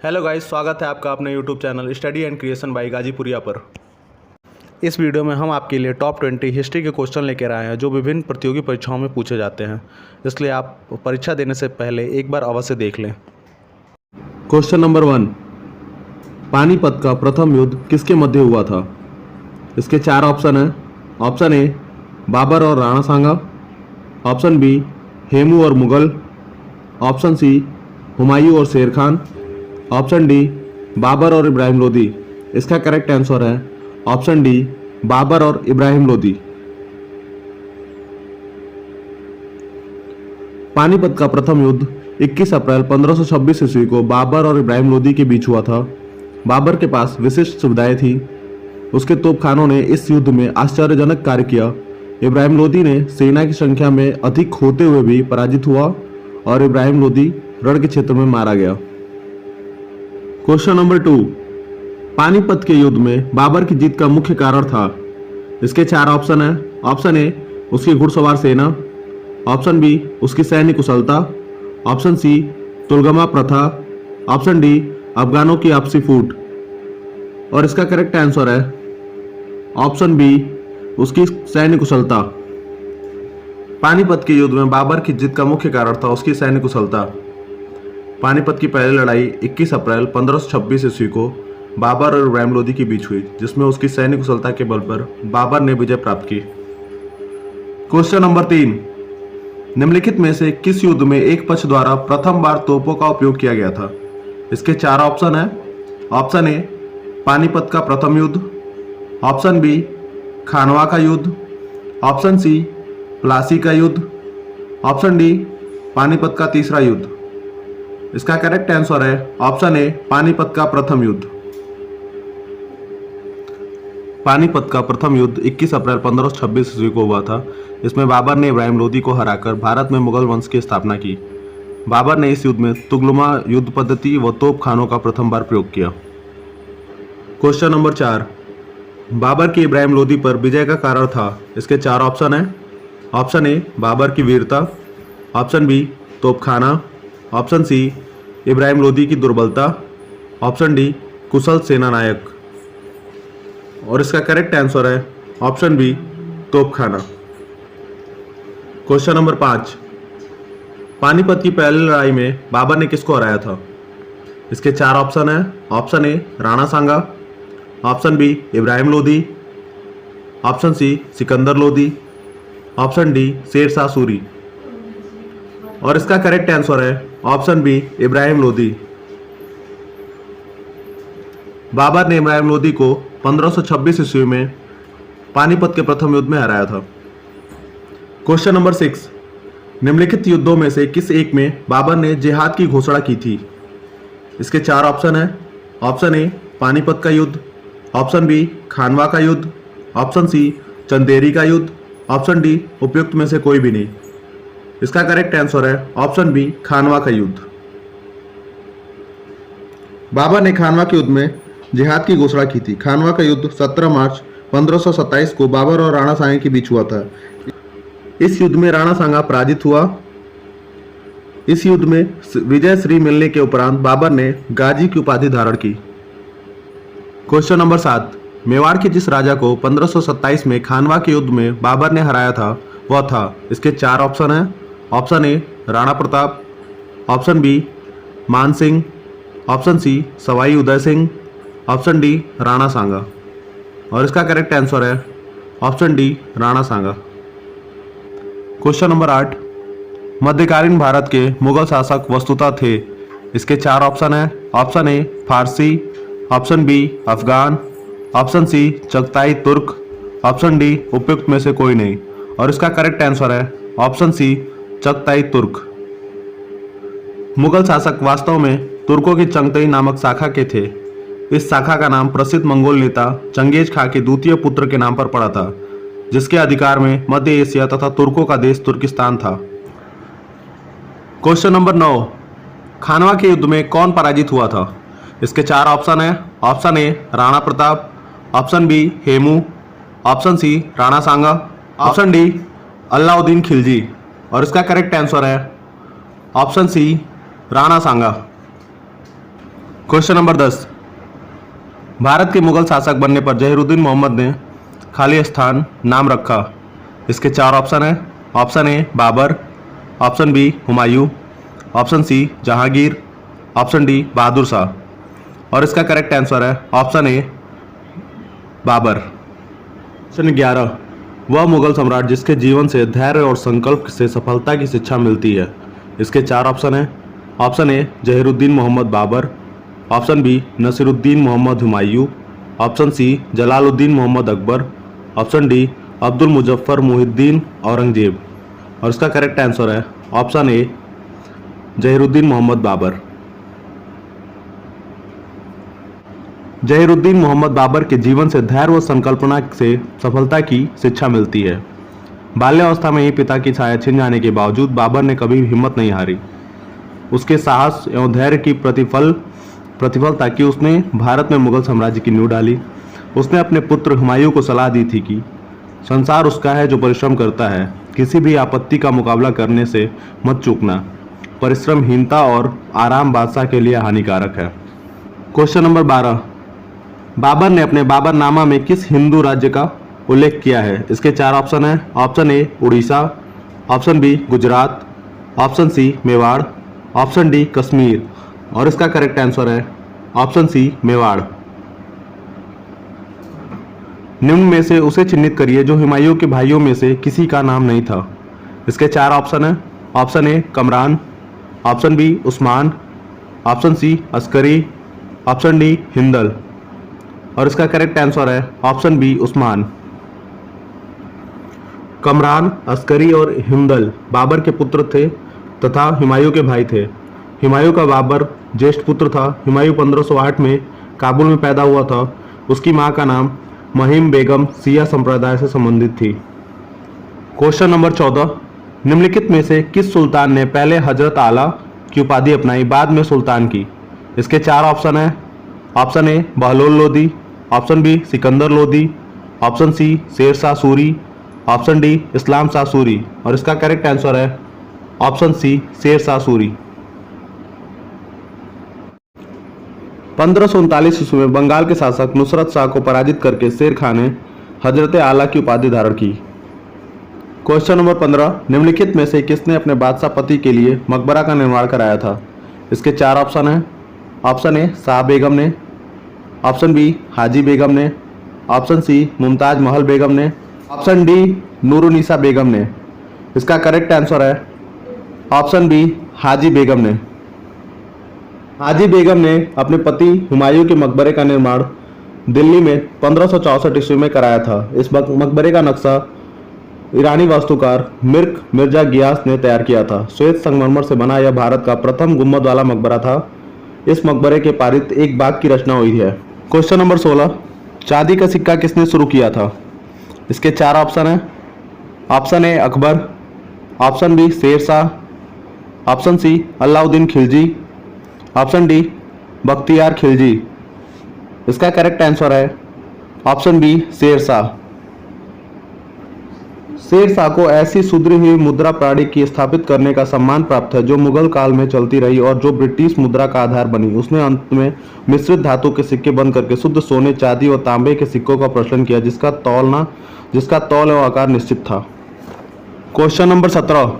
Hello guys, स्वागत है आपका अपने YouTube channel study and creation by Ghazipuriya पर। इस वीडियो में हम आपके लिए टॉप 20 हिस्ट्री के क्वेश्चन लेकर आए हैं जो विभिन्न प्रतियोगी परीक्षाओं में पूछे जाते हैं, इसलिए आप परीक्षा देने से पहले एक बार अवश्य देख लें। क्वेश्चन नंबर 1, पानीपत का प्रथम युद्ध किसके मध्य हुआ था? इसके 4 ऑप्शन हैं। ऑप्शन ए बाबर और राणा सांगा, ऑप्शन बी हेमू और मुगल, ऑप्शन सी हुमायूं और शेर खान, ऑप्शन डी बाबर और इब्राहिम लोदी। इसका करेक्ट आंसर है ऑप्शन डी बाबर और इब्राहिम लोदी। पानीपत का प्रथम युद्ध 21 अप्रैल 1526 ईस्वी को बाबर और इब्राहिम लोदी के बीच हुआ था। बाबर के पास विशिष्ट सुविधाएं थी। उसके तोपखानों ने इस युद्ध में आश्चर्यजनक कार्य किया। इब्राहिम लोदी ने सेना की संख्या में अधिक होते हुए भी पराजित हुआ और इब्राहिम लोदी रण के क्षेत्र में मारा गया। क्वेश्चन नंबर 2, पानीपत के युद्ध में बाबर की जीत का मुख्य कारण था। इसके 4 ऑप्शन हैं। ऑप्शन ए उसकी घुड़सवार सेना, ऑप्शन बी उसकी सैन्य कुशलता, ऑप्शन सी तुलगमा प्रथा, ऑप्शन डी अफगानों की आपसी फूट। और इसका करेक्ट आंसर है ऑप्शन बी उसकी सैन्य कुशलता। पानीपत के युद्ध में बाबर की जीत का मुख्य कारण था उसकी सैन्य कुशलता। पानीपत की पहली लड़ाई 21 अप्रैल 1526 ईस्वी को बाबर और इब्राहिम लोदी के बीच हुई, जिसमें उसकी सैन्य कुशलता के बल पर बाबर ने विजय प्राप्त की। क्वेश्चन नंबर 3, निम्नलिखित में से किस युद्ध में एक पक्ष द्वारा प्रथम बार तोपों का उपयोग किया गया था? इसके 4 ऑप्शन हैं। ऑप्शन ए पानीपत का प्रथम युद्ध, ऑप्शन बी खानवा का युद्ध, ऑप्शन सी प्लासी का युद्ध, ऑप्शन डी पानीपत का तीसरा युद्ध। इसका करेक्ट आंसर है ऑप्शन ए पानीपत का प्रथम युद्ध। पानीपत का प्रथम युद्ध 21 अप्रैल 1526 ईस्वी को हुआ था। इसमें बाबर ने इब्राहिम लोदी को हराकर भारत में मुगल वंश की स्थापना की। बाबर ने इस युद्ध में तुगलमा युद्ध पद्धति व तोप खानों का प्रथम बार प्रयोग किया। क्वेश्चन नंबर 4, बाबर की इब्राहिम लोदी पर विजय का कारण था। इसके 4 ऑप्शन हैं। ऑप्शन ए बाबर की वीरता, ऑप्शन बी तोपखाना, ऑप्शन सी इब्राहिम लोदी की दुर्बलता, ऑप्शन डी कुशल सेना नायक। और इसका करेक्ट आंसर है ऑप्शन बी तोपखाना। क्वेश्चन नंबर 5, पानीपत की पहली लड़ाई में बाबर ने किसको हराया था? इसके 4 ऑप्शन हैं। Option A Rana Sanga, option B Ibrahim Lodi, option C Sikandar Lodi, option D Sher Shah Suri. और इसका करेक्ट आंसर है ऑप्शन बी इब्राहिम लोदी। बाबर ने इब्राहिम लोदी को 1526 ईस्वी में पानीपत के प्रथम युद्ध में हराया था। क्वेश्चन नंबर 6, निम्नलिखित युद्धों में से किस एक में बाबर ने जिहाद की घोषणा की थी? इसके 4 ऑप्शन हैं। ऑप्शन ए पानीपत का युद्ध, ऑप्शन बी खानवा का युद्ध, ऑप्शन सी चंदेरी का युद्ध, ऑप्शन डी उपयुक्त में से कोई भी नहीं। इसका करेक्ट आंसर है ऑप्शन बी खानवा का युद्ध। बाबर ने खानवा के युद्ध में जिहाद की घोषणा की थी। खानवा का युद्ध 17 मार्च 1527 को बाबर और राणा सांगा के बीच हुआ था। इस युद्ध में राणा सांगा पराजित हुआ। इस युद्ध में विजय श्री मिलने के उपरांत बाबर ने गाजी की उपाधि धारण की। क्वेश्चन नंबर 7, मेवाड़ के जिस राजा को 1527 में खानवा के युद्ध में बाबर ने हराया था वह था। इसके 4 ऑप्शन हैं। Option A Rana Pratap, option B Man Singh, option C Sawai Uday Singh, option D Rana Sanga. और इसका करेक्ट आंसर है option D Rana Sanga. Question number 8, मध्यकालीन भारत के मुगल शासक वस्तुतः थे। इसके 4 ऑप्शन हैं। Option A Farsi, option B Afghan, option C Chagatai Turk, option D उपयुक्त में से कोई नहीं। और इसका करेक्ट आंसर है ऑप्शन सी चगताई तुर्क। मुगल शासक वास्तव में तुर्कों की चंगताई नामक शाखा के थे। इस शाखा का नाम प्रसिद्ध मंगोल नेता चंगेज खां के द्वितीय पुत्र के नाम पर पड़ा था, जिसके अधिकार में मध्य एशिया तथा तुर्कों का देश तुर्किस्तान था। क्वेश्चन नंबर 9, खानवा के युद्ध में कौन पराजित हुआ था? इसके 4 ऑप्शन हैं। Option A Rana Pratap, option B Hemu, option C Rana Sanga, option D Alauddin Khilji. और इसका करेक्ट आंसर है option C Rana Sanga. Question number 10। Bharat के मुगल शासक बनने पर जहीरुद्दीन मोहम्मद ने खाली स्थान नाम रखा। इसके 4 ऑप्शन है। Option A Babur, option B Humayun, option C Jahangir, option D Bahadur Shah. और इसका करेक्ट आंसर है ऑप्शन ए बाबर। क्वेश्चन 11। वह मुगल सम्राट जिसके जीवन से धैर्य और संकल्प से सफलता की शिक्षा मिलती है। इसके 4 ऑप्शन है। Option A Zahiruddin Mohammad Babur, option B Nasiruddin Mohammad Humayun, option C Jalaluddin Mohammad Akbar, option D Abdul Muzaffar Muhiuddin Aurangzeb. और इसका करेक्ट आंसर है ऑप्शन ए जहीरुद्दीन मोहम्मद बाबर। जहीरुद्दीन मोहम्मद बाबर के जीवन से धैर्य व संकल्पना से सफलता की शिक्षा मिलती है। बाल्यावस्था में ही पिता की छाया छिन जाने के बावजूद बाबर ने कभी हिम्मत नहीं हारी। उसके साहस एवं धैर्य की प्रतिफल ताकि उसने भारत में मुगल साम्राज्य की नींव डाली। उसने अपने पुत्र हुमायूं को सलाह दी थी कि संसार उसका है जो परिश्रम करता है, किसी भी आपत्ति का मुकाबला करने से मत चूकना, परिश्रमहीनता और आराम बादशाह के लिए हानिकारक है। Question number 12। बाबर ने अपने बाबरनामा में किस हिंदू राज्य का उल्लेख किया है। इसके 4 ऑप्शन है। Option A Orissa, option B Gujarat, option C Mewar, option D Kashmir. और इसका करेक्ट आंसर है ऑप्शन सी मेवाड़। निम्न में से उसे चिन्हित करिए जो हुमायूं के भाइयों में से किसी का नाम नहीं था। इसके 4 ऑप्शन है। Option A Kamran, option B Usman, option C Askari, option D Hindal. और इसका करेक्ट आंसर है ऑप्शन बी उस्मान। कमरान, अस्करी और हिंदल बाबर के पुत्र थे तथा हुमायूं के भाई थे। हुमायूं का बाबर ज्येष्ठ पुत्र था। हुमायूं 1508 में काबुल में पैदा हुआ था। उसकी मां का नाम महिम बेगम सिया संप्रदाय से संबंधित थी। Question number 14। निम्नलिखित में से किस सुल्तान ने पहले हजरत आला की उपाधि अपनाई बाद में सुल्तान की। इसके 4 ऑप्शन है। Option A Bahlol Lodi, option B Sikandar Lodi, option C Sher Shah Suri, option D Islam Shah Suri. और इसका करेक्ट आंसर है ऑप्शन सी शेर शाह सूरी। 1539 ईस्वी में बंगाल के शासक नुसरत शाह को पराजित करके शेर खान ने हजरत आला की उपाधि धारण की। Question number 15। निम्नलिखित में से किसने अपने बादशाह पति के लिए मकबरा का निर्माण कराया था। इसके 4 ऑप्शन है। ऑप्शन ए शाह बेगम ने, ऑप्शन बी हाजी बेगम ने, ऑप्शन सी मुमताज महल बेगम ने, ऑप्शन डी नूरुन्निसा बेगम ने। इसका करेक्ट आंसर है ऑप्शन बी हाजी बेगम ने। हाजी बेगम ने अपने पति हुमायूं के मकबरे का निर्माण दिल्ली में 1564 ईस्वी में कराया था। इस मकबरे का नक्शा ईरानी वास्तुकार मिर्जा गियास ने तैयार किया था। श्वेत संगमरमर से बना यह भारत का प्रथम गुम्बद वाला मकबरा था। इस मकबरे के पारित एक बाग की रचना हुई है। Question number 16। चांदी का सिक्का किसने शुरू किया था। इसके 4 ऑप्शन है। Option A Akbar, option B Sher Shah, option C Alauddin Khilji, option D Bakhtiyar Khilji. इसका करेक्ट आंसर है ऑप्शन बी शेर शाह। शेर शाह को ऐसी सुधरी हुई मुद्रा प्रणाली की स्थापित करने का सम्मान प्राप्त है जो मुगल काल में चलती रही और जो ब्रिटिश मुद्रा का आधार बनी। उसने अंत में मिश्रित धातु के सिक्के बंद करके शुद्ध सोने, चांदी और तांबे के सिक्कों का प्रचलन किया जिसका तौल एवं आकार निश्चित था। Question number 17।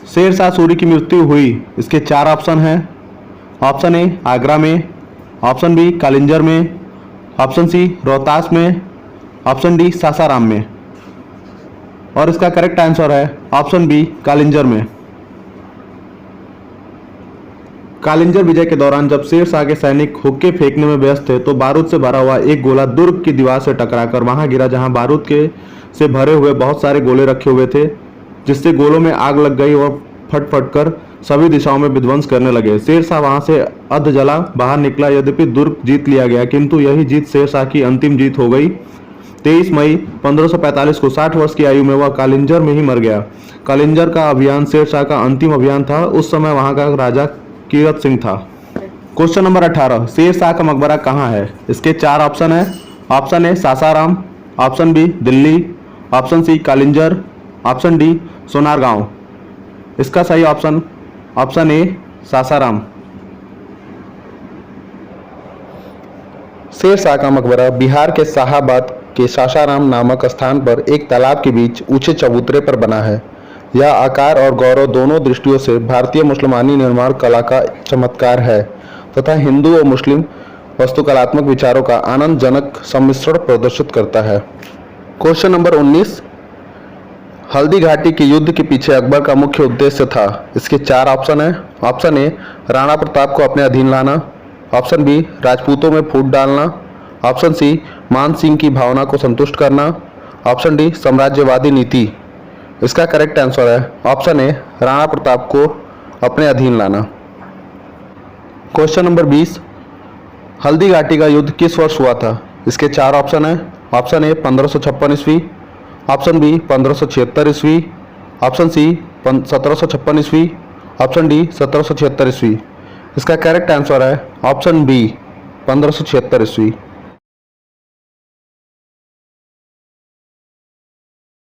शेर शाह सूरी की मृत्यु हुई। इसके 4 ऑप्शन है। ऑप्शन ए आगरा में, ऑप्शन बी कालिंजर में, ऑप्शन सी रोहतास में, ऑप्शन डी सासाराम में। और इसका करेक्ट आंसर है ऑप्शन बी कालिंजर में। कालिंजर विजय के दौरान जब शेर शाह के सैनिक हुक्के फेंकने में व्यस्त थे तो बारूद से भरा हुआ एक गोला दुर्ग की दीवार से टकराकर वहां गिरा जहां बारूद से भरे हुए बहुत सारे गोले रखे हुए थे, जिससे गोलों में आग लग गई और फट फट कर सभी दिशाओं में विध्वंस करने लगे। शेर शाह वहां से अध जला बाहर निकला। यद्यपि दुर्ग जीत लिया गया किंतु यही जीत शेर शाह की अंतिम जीत हो गई। 23 मई 1545 को 60 वर्ष की आयु में वह कालिंजर में ही मर गया। कालिंजर का अभियान शेर शाह का अंतिम अभियान था। उस समय वहां का राजा कीरत सिंह था। Question number 18। शेर शाह का मकबरा कहाँ है। इसके 4 ऑप्शन है। Option A Sasaram, option B Delhi, option C Kalinjar, option D Sonargaon. इसका सही ऑप्शन ए सासाराम। शेरशाह का मकबरा बिहार के शाहाबाद के सासाराम नामक स्थान पर एक तालाब के बीच ऊंचे चबूतरे पर बना है। यह आकार और गौरव दोनों दृष्टियों से भारतीय मुसलमानी निर्माण कला का चमत्कार है तथा हिंदू और मुस्लिम वास्तुकलात्मक विचारों का आनंदजनक सम्मिश्रण प्रदर्शित करता है। क्वेश्चन नंबर 19, हल्दी घाटी के युद्ध के पीछे अकबर का मुख्य उद्देश्य था। इसके 4 ऑप्शन है। ऑप्शन ए, राणा प्रताप को अपने अधीन लाना। ऑप्शन बी, राजपूतों में फूट डालना। ऑप्शन सी, मान सिंह की भावना को संतुष्ट करना। ऑप्शन डी, साम्राज्यवादी नीति। इसका करेक्ट आंसर है ऑप्शन ए, राणा प्रताप को अपने अधीन लाना। क्वेश्चन नंबर 20, हल्दी घाटी का युद्ध किस वर्ष हुआ था। इसके 4 ऑप्शन है। ऑप्शन ए, 1556 ईस्वी। ऑप्शन बी, 1576 ईस्वी। ऑप्शन सी, 1756 ईस्वी। ऑप्शन डी, 1776 ईस्वी। इसका करेक्ट आंसर है ऑप्शन बी, 1576 ईस्वी।